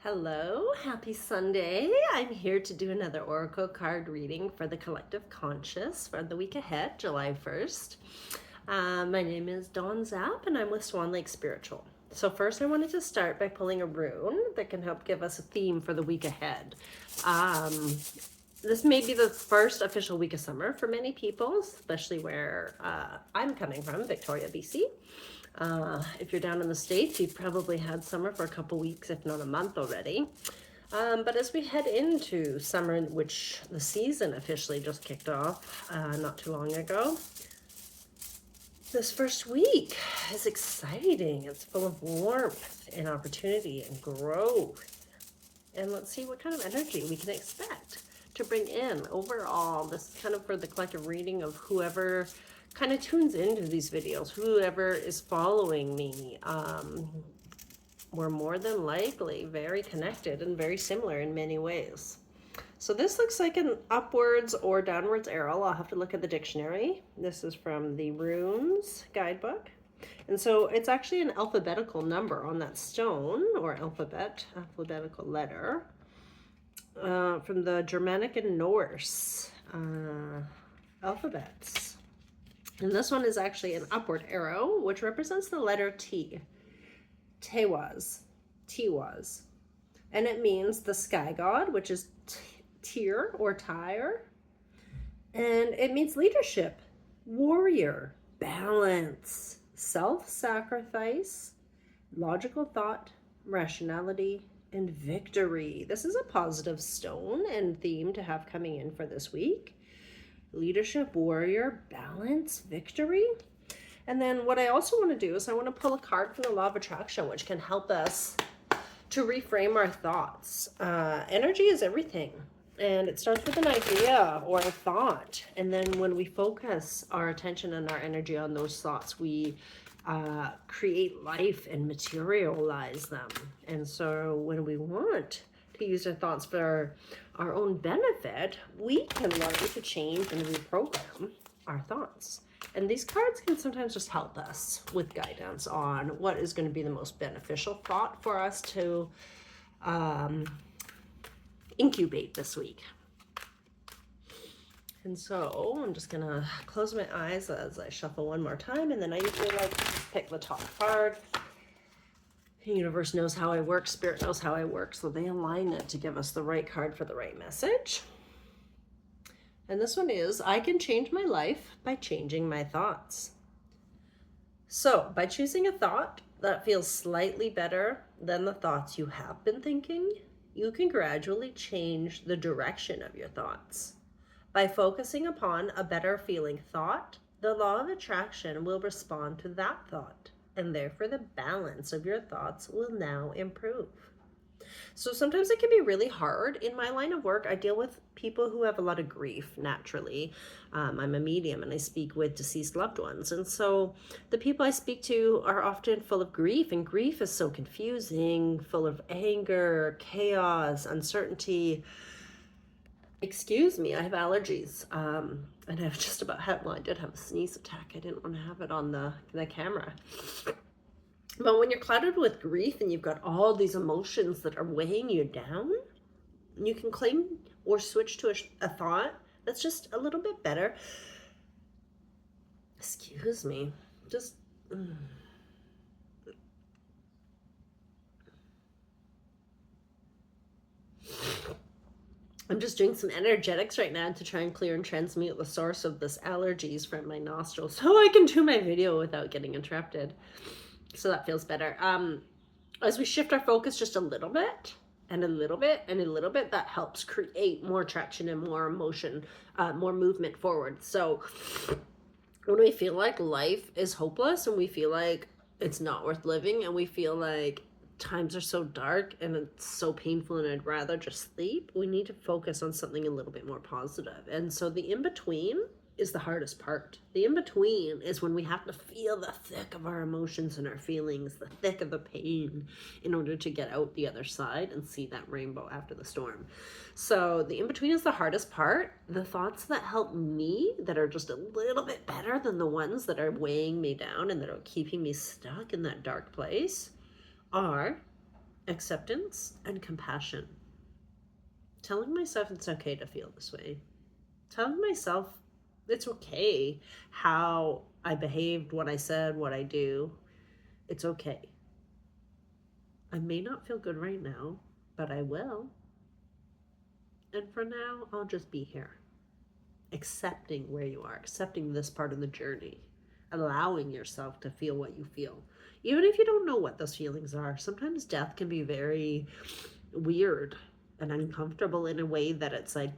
Hello, happy Sunday. I'm here to do another Oracle card reading for the Collective Conscious for the week ahead, July 1st. My name is Dawn Zapp and I'm with Swan Lake Spiritual. So first I wanted to start by pulling a rune that can help give us a theme for the week ahead. This may be the first official week of summer for many people, especially where I'm coming from, Victoria, BC. If you're down in the States, you've probably had summer for a couple weeks, if not a month already. But as we head into summer, which the season officially just kicked off not too long ago, this first week is exciting. It's full of warmth and opportunity and growth. And let's see what kind of energy we can expect to bring in overall. This is kind of for the collective reading of whoever kind of tunes into these videos, whoever is following me. We're more than likely very connected and very similar in many ways. So this looks like an upwards or downwards arrow. I'll have to look at the dictionary. This is from the Runes guidebook. And so it's actually an alphabetical number on that stone, or alphabetical letter, from the Germanic and Norse alphabets. And this one is actually an upward arrow, which represents the letter T. Tewaz. Tiwaz. And it means the sky god, which is Tyr or Tyre. And it means leadership, warrior, balance, self-sacrifice, logical thought, rationality, and victory. This is a positive stone and theme to have coming in for this week. Leadership, warrior, balance, victory. And then what I also want to do is I want to pull a card from the Law of Attraction, which can help us to reframe our thoughts. Energy is everything. And it starts with an idea or a thought. And then when we focus our attention and our energy on those thoughts, we create life and materialize them. And so when we want to use our thoughts for our own benefit, we can learn to change and reprogram our thoughts. And these cards can sometimes just help us with guidance on what is going to be the most beneficial thought for us to incubate this week. And so I'm just going to close my eyes as I shuffle one more time, and then I usually like to pick the top card. The universe knows how I work, spirit knows how I work, so they align it to give us the right card for the right message. And this one is, I can change my life by changing my thoughts. So by choosing a thought that feels slightly better than the thoughts you have been thinking, you can gradually change the direction of your thoughts. By focusing upon a better feeling thought, the law of attraction will respond to that thought, and therefore the balance of your thoughts will now improve. So sometimes it can be really hard. In my line of work, I deal with people who have a lot of grief naturally. I'm a medium and I speak with deceased loved ones. And so the people I speak to are often full of grief, and grief is so confusing, full of anger, chaos, uncertainty. Excuse me, I have allergies. And I've just about had, well, I did have a sneeze attack. I didn't want to have it on the camera. But when you're clouded with grief and you've got all these emotions that are weighing you down, you can claim or switch to a thought that's just a little bit better. Excuse me. Just... I'm just doing some energetics right now to try and clear and transmute the source of this allergies from my nostrils so I can do my video without getting interrupted. So that feels better. As we shift our focus just a little bit, and a little bit, and a little bit, that helps create more traction and more emotion, more movement forward. So when we feel like life is hopeless and we feel like it's not worth living and we feel like times are so dark and it's so painful and I'd rather just sleep, we need to focus on something a little bit more positive. And so the in-between is the hardest part. The in-between is when we have to feel the thick of our emotions and our feelings, the thick of the pain, in order to get out the other side and see that rainbow after the storm. So the in-between is the hardest part. The thoughts that help me, that are just a little bit better than the ones that are weighing me down and that are keeping me stuck in that dark place, are acceptance and compassion. Telling myself it's okay to feel this way. Telling myself it's okay how I behaved, what I said, what I do. It's okay. I may not feel good right now, but I will. And for now, I'll just be here. Accepting where you are, accepting this part of the journey, allowing yourself to feel what you feel. Even if you don't know what those feelings are, sometimes death can be very weird and uncomfortable in a way that it's like,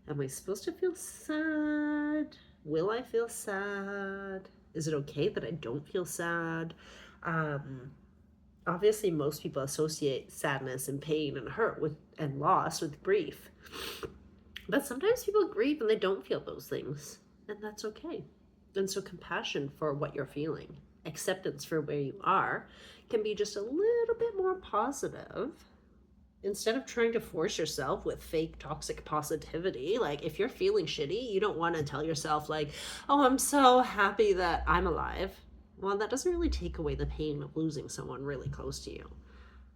am I supposed to feel sad? Will I feel sad? Is it okay that I don't feel sad? Obviously, most people associate sadness and pain and hurt with and loss with grief. But sometimes people grieve and they don't feel those things, and that's okay. And so compassion for what you're feeling, acceptance for where you are, can be just a little bit more positive. Instead of trying to force yourself with fake toxic positivity, like if you're feeling shitty, you don't want to tell yourself like, oh, I'm so happy that I'm alive. Well, that doesn't really take away the pain of losing someone really close to you.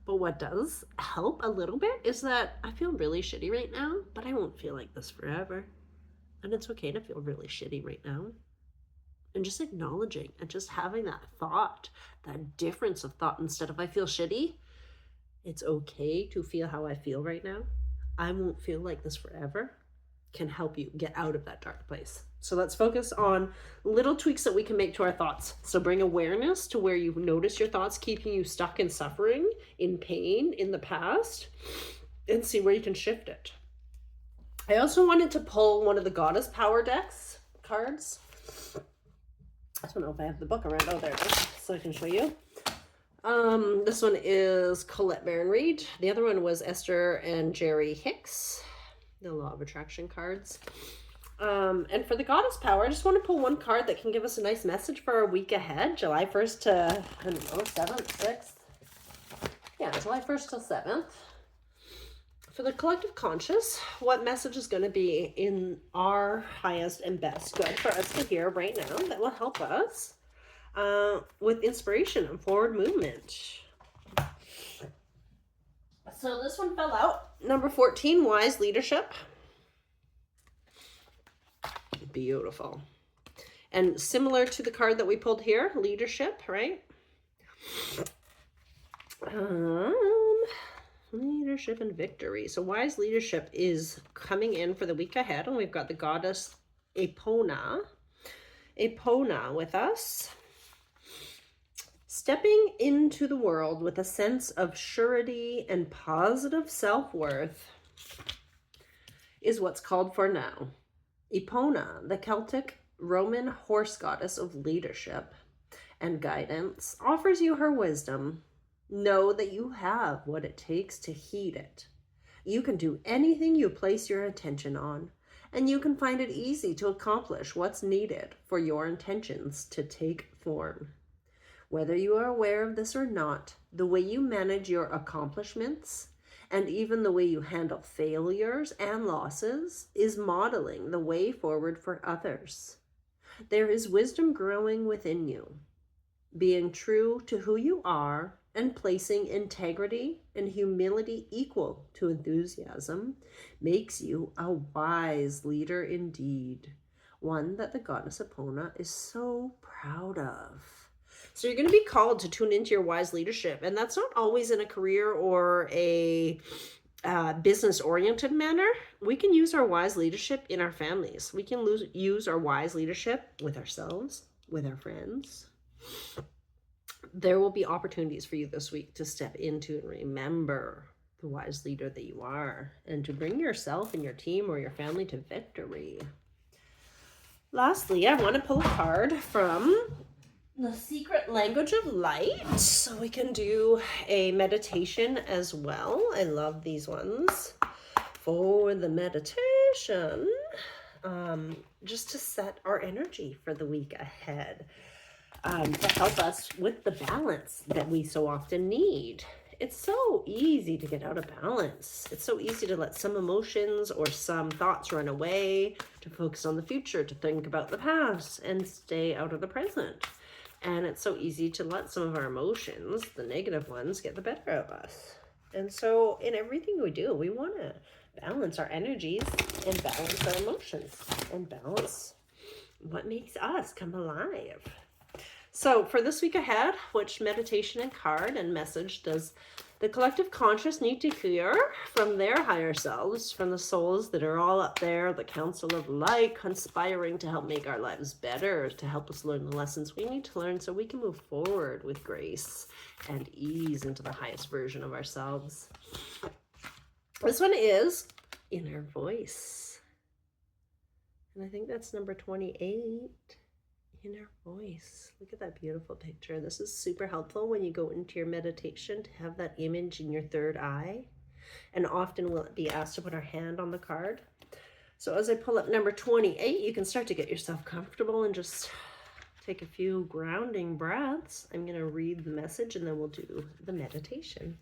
But what does help a little bit is that I feel really shitty right now, but I won't feel like this forever. And it's okay to feel really shitty right now. And just acknowledging and just having that thought, that difference of thought, instead of I feel shitty, it's okay to feel how I feel right now. I won't feel like this forever, can help you get out of that dark place. So let's focus on little tweaks that we can make to our thoughts. So bring awareness to where you notice your thoughts keeping you stuck in suffering, in pain, in the past, and see where you can shift it. I also wanted to pull one of the Goddess Power decks cards. I don't know if I have the book around. Oh, there it is. So I can show you. This one is Colette Baron Reid. The other one was Esther and Jerry Hicks, the Law of Attraction cards. And for the Goddess Power, I just want to pull one card that can give us a nice message for our week ahead, July 1st to, 7th, 6th. Yeah, July 1st till 7th. For the collective conscious, what message is going to be in our highest and best good for us to hear right now that will help us with inspiration and forward movement? So this one fell out. Number 14, Wise Leadership. Beautiful. And similar to the card that we pulled here, Leadership, right? Leadership and Victory. So Wise Leadership is coming in for the week ahead, and we've got the goddess Epona with us. Stepping into the world with a sense of surety and positive self-worth is what's called for now. Epona, the Celtic Roman horse goddess of leadership and guidance, offers you her wisdom. Know that you have what it takes to heed it. You can do anything you place your attention on, and you can find it easy to accomplish what's needed for your intentions to take form. Whether you are aware of this or not, the way you manage your accomplishments and even the way you handle failures and losses is modeling the way forward for others. There is wisdom growing within you. Being true to who you are and placing integrity and humility equal to enthusiasm makes you a wise leader indeed, one that the goddess Epona is so proud of. So you're going to be called to tune into your wise leadership, and that's not always in a career or a business-oriented manner. We can use our wise leadership in our families. We can use our wise leadership with ourselves, with our friends. There will be opportunities for you this week to step into and remember the wise leader that you are, and to bring yourself and your team or your family to victory. Lastly, I want to pull a card from the Secret Language of Light, so we can do a meditation as well. I love these ones for the meditation, just to set our energy for the week ahead, to help us with the balance that we so often need. It's so easy to get out of balance. It's so easy to let some emotions or some thoughts run away, to focus on the future, to think about the past, and stay out of the present. And it's so easy to let some of our emotions, the negative ones, get the better of us. And so in everything we do, we want to balance our energies and balance our emotions and balance what makes us come alive. So for this week ahead, which meditation and card and message does the collective conscious need to hear from their higher selves, from the souls that are all up there, the council of light, conspiring to help make our lives better, to help us learn the lessons we need to learn so we can move forward with grace and ease into the highest version of ourselves. This one is Inner Voice. And I think that's number 28. Inner Voice. Look at that beautiful picture. This is super helpful when you go into your meditation to have that image in your third eye. And often we'll be asked to put our hand on the card. So as I pull up number 28, you can start to get yourself comfortable and just take a few grounding breaths. I'm going to read the message and then we'll do the meditation.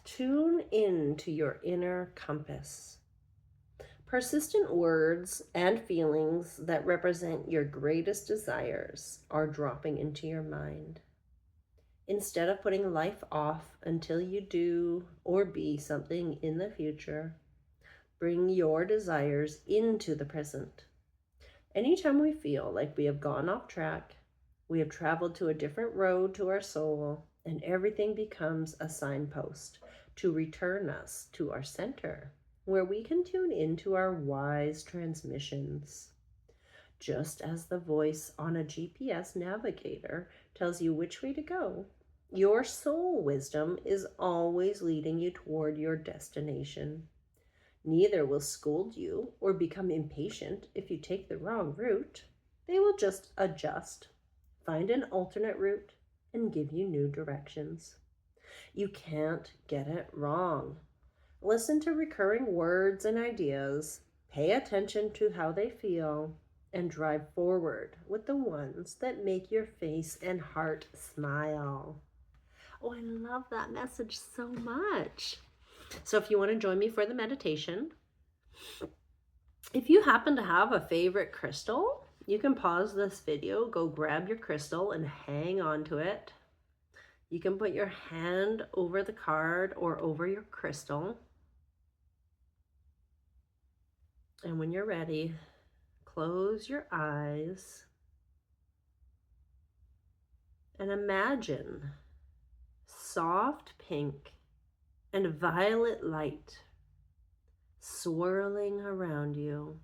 Tune in to your inner compass. Persistent words and feelings that represent your greatest desires are dropping into your mind. Instead of putting life off until you do or be something in the future, bring your desires into the present. Anytime we feel like we have gone off track, we have traveled to a different road to our soul, and everything becomes a signpost to return us to our center, where we can tune into our wise transmissions. Just as the voice on a GPS navigator tells you which way to go, your soul wisdom is always leading you toward your destination. Neither will scold you or become impatient if you take the wrong route. They will just adjust, find an alternate route, and give you new directions. You can't get it wrong. Listen to recurring words and ideas, pay attention to how they feel, and drive forward with the ones that make your face and heart smile. Oh, I love that message so much. So if you want to join me for the meditation, if you happen to have a favorite crystal, you can pause this video, go grab your crystal and hang on to it. You can put your hand over the card or over your crystal. And when you're ready, close your eyes and imagine soft pink and violet light swirling around you.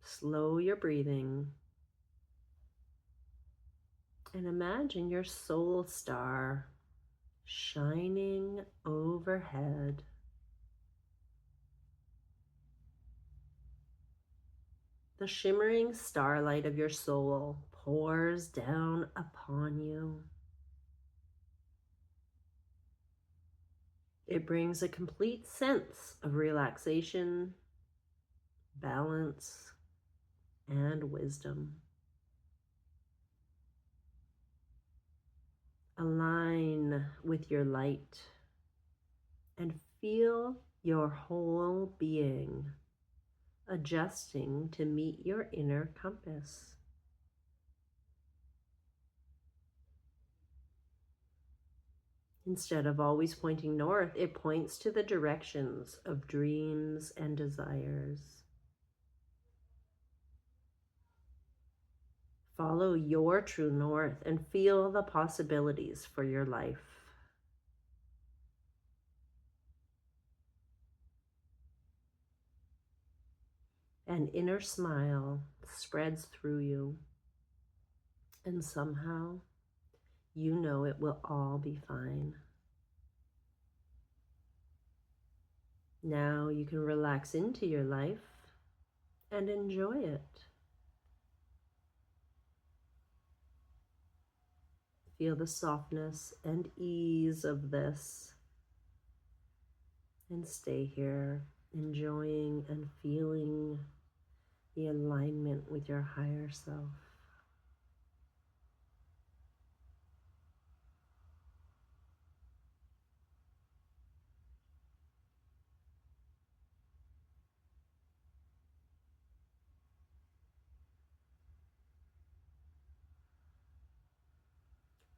Slow your breathing and imagine your soul star shining overhead. The shimmering starlight of your soul pours down upon you. It brings a complete sense of relaxation, balance, and wisdom. Align with your light and feel your whole being adjusting to meet your inner compass. Instead of always pointing north, it points to the directions of dreams and desires. Follow your true north and feel the possibilities for your life. An inner smile spreads through you, and somehow you know it will all be fine. Now you can relax into your life and enjoy it. Feel the softness and ease of this, and stay here enjoying and feeling the alignment with your higher self.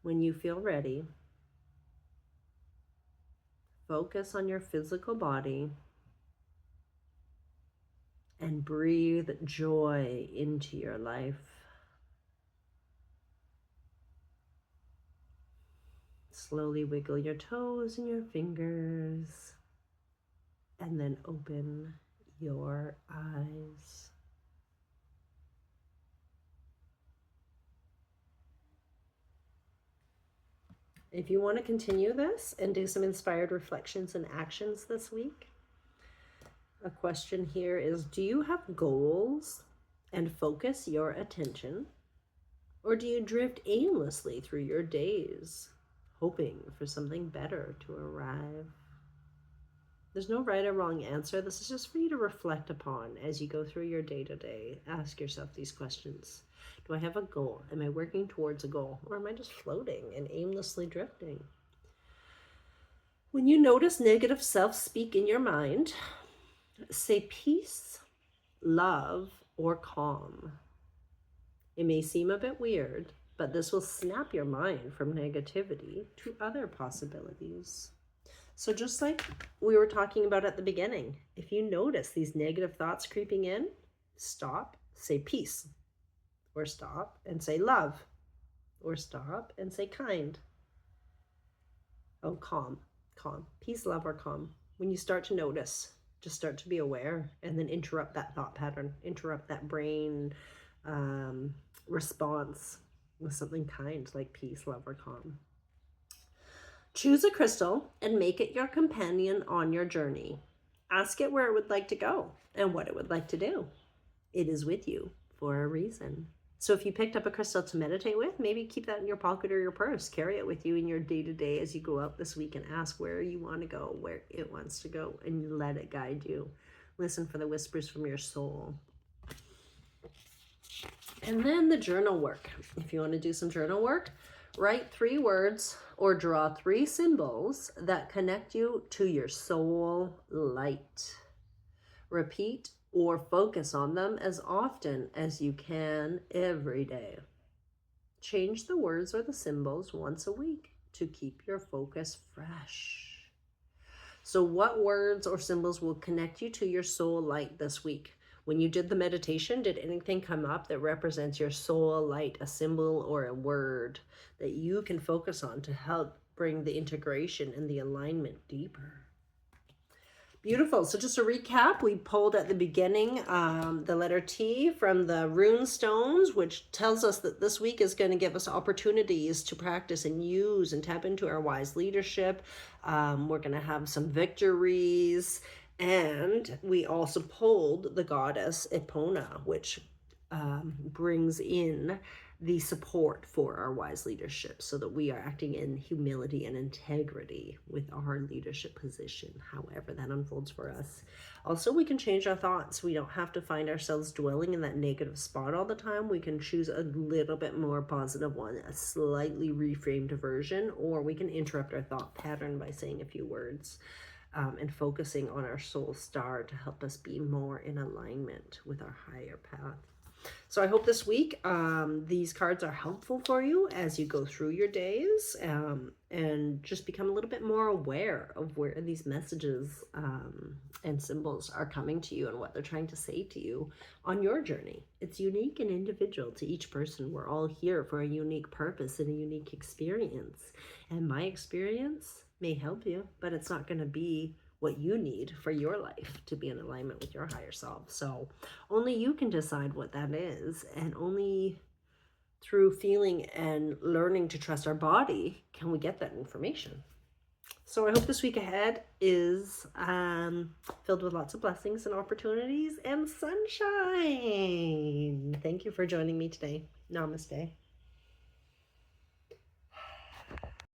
When you feel ready, focus on your physical body and breathe joy into your life. Slowly wiggle your toes and your fingers, and then open your eyes. If you want to continue this and do some inspired reflections and actions this week, a question here is, do you have goals and focus your attention? Or do you drift aimlessly through your days, hoping for something better to arrive? There's no right or wrong answer. This is just for you to reflect upon as you go through your day-to-day. Ask yourself these questions. Do I have a goal? Am I working towards a goal? Or am I just floating and aimlessly drifting? When you notice negative self-speak in your mind, say peace, love, or calm. It may seem a bit weird, but this will snap your mind from negativity to other possibilities. So just like we were talking about at the beginning, if you notice these negative thoughts creeping in, stop, say peace, or stop and say love, or stop and say kind. Oh, calm, peace, love, or calm. When you start to notice, just start to be aware, and then interrupt that thought pattern, interrupt that brain response with something kind like peace, love, or calm. Choose a crystal and make it your companion on your journey. Ask it where it would like to go and what it would like to do. It is with you for a reason. So if you picked up a crystal to meditate with, maybe keep that in your pocket or your purse. Carry it with you in your day-to-day as you go out this week, and ask where you want to go, where it wants to go, and let it guide you. Listen for the whispers from your soul. And then the journal work. If you want to do some journal work, write 3 words or draw 3 symbols that connect you to your soul light. Repeat or focus on them as often as you can every day. Change the words or the symbols once a week to keep your focus fresh. So what words or symbols will connect you to your soul light this week? When you did the meditation, did anything come up that represents your soul light, a symbol or a word that you can focus on to help bring the integration and the alignment deeper? Beautiful. So just a recap, we pulled at the beginning the letter T from the rune stones, which tells us that this week is going to give us opportunities to practice and use and tap into our wise leadership. We're going to have some victories. And we also pulled the goddess Epona, which brings in the support for our wise leadership, so that we are acting in humility and integrity with our leadership position, however that unfolds for us. Also, we can change our thoughts. We don't have to find ourselves dwelling in that negative spot all the time. We can choose a little bit more positive one, a slightly reframed version, or we can interrupt our thought pattern by saying a few words. And focusing on our soul star to help us be more in alignment with our higher path. So I hope this week these cards are helpful for you as you go through your days, and just become a little bit more aware of where these messages and symbols are coming to you and what they're trying to say to you on your journey. It's unique and individual to each person. We're all here for a unique purpose and a unique experience. And my experience may help you, but it's not going to be what you need for your life to be in alignment with your higher self. So only you can decide what that is, and only through feeling and learning to trust our body can we get that information. So I hope this week ahead is filled with lots of blessings and opportunities and sunshine. Thank you for joining me today. Namaste.